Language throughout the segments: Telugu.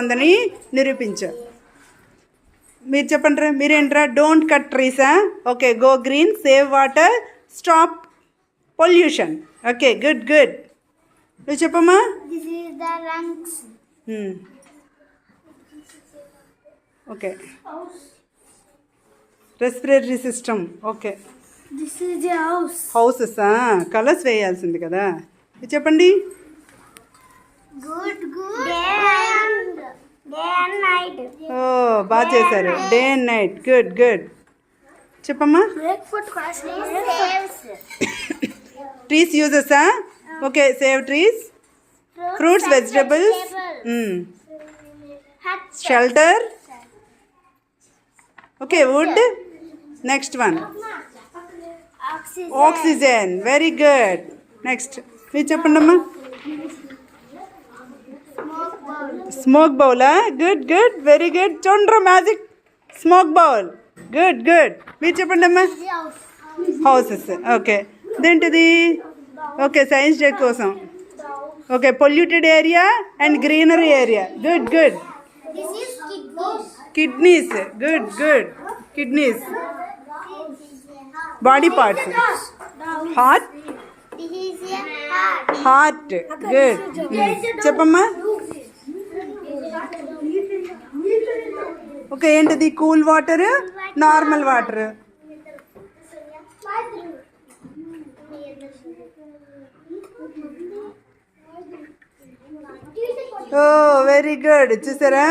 ఉందని నిరూపించు. మీరు చెప్పండి. మీరేంట్రా? డోంట్ కట్ ట్రీసా? Okay, go green, save water, stop pollution. Okay, good good. నువ్వు చెప్పమ్మా. Okay, respiratory system. Okay, houses colours వేయాల్సింది కదా. చెప్పండి. ఓ, బాగా చేశారు. Day and night. Good good. చెప్పమ్మా. ట్రీస్ యూజెసా? Okay, save trees, fruits, vegetables, shelter. Okay, wood. Next one oxygen. Very good. నెక్స్ట్ మీరు చెప్పండి అమ్మా. స్మోక్ బౌలా? Good good, very good. చూడండి magic. Smoke bowl. Good good. మీరు చెప్పండి అమ్మా. హౌసెస్. ఓకే, ఇదేంటిది? ఓకే, సైన్స్ డే కోసం. Okay, polluted area and greenery area. Good good. Kidneys. Good good. Kidneys, body parts. Heart. Heart. Good. చెప్పమ్మా. ఓకే, ఏంటిది? Cool water, normal water. ఓ, వెరీ గుడ్. చూసారా?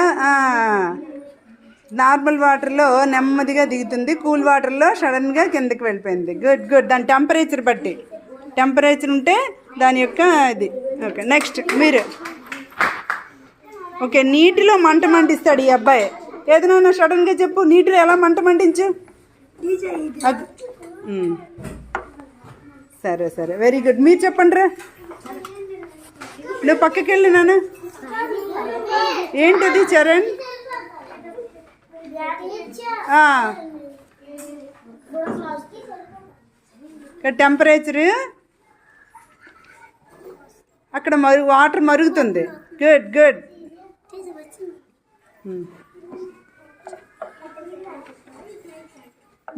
నార్మల్ వాటర్లో నెమ్మదిగా దిగుతుంది, కూల్ వాటర్లో సడన్గా కిందకి వెళ్ళిపోయింది. Good good. దాని టెంపరేచర్ బట్టి, టెంపరేచర్ ఉంటే దాని యొక్క ఇది. ఓకే, నెక్స్ట్ మీరు. ఓకే, నీటిలో మంట మంటిస్తాడు ఈ అబ్బాయి. ఏదైనా సడన్గా చెప్పు. నీటిలో ఎలా మంట మంటించు? సరే సరే, వెరీ గుడ్. మీరు చెప్పండి రా. నువ్వు పక్కకి వెళ్ళి నాన్న. ఏంటది చరణ్? టెంపరేచరు అక్కడ వాటర్ మరుగుతుంది. Good good.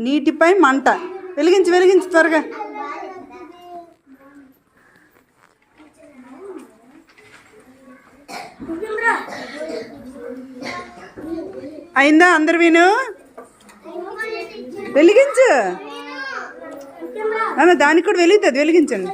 నీటిపై మంట. వెలిగించి వెలిగించి త్వరగా. అయిందా? అందరు విను. వెలిగించు అన్న. దానికి కూడా వెలుగుతుంది. వెలిగించండి.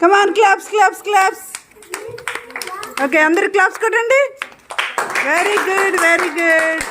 Come on, claps, claps, claps. Okay, అందరు క్లాప్స్ కొట్టండి. Very good, very good.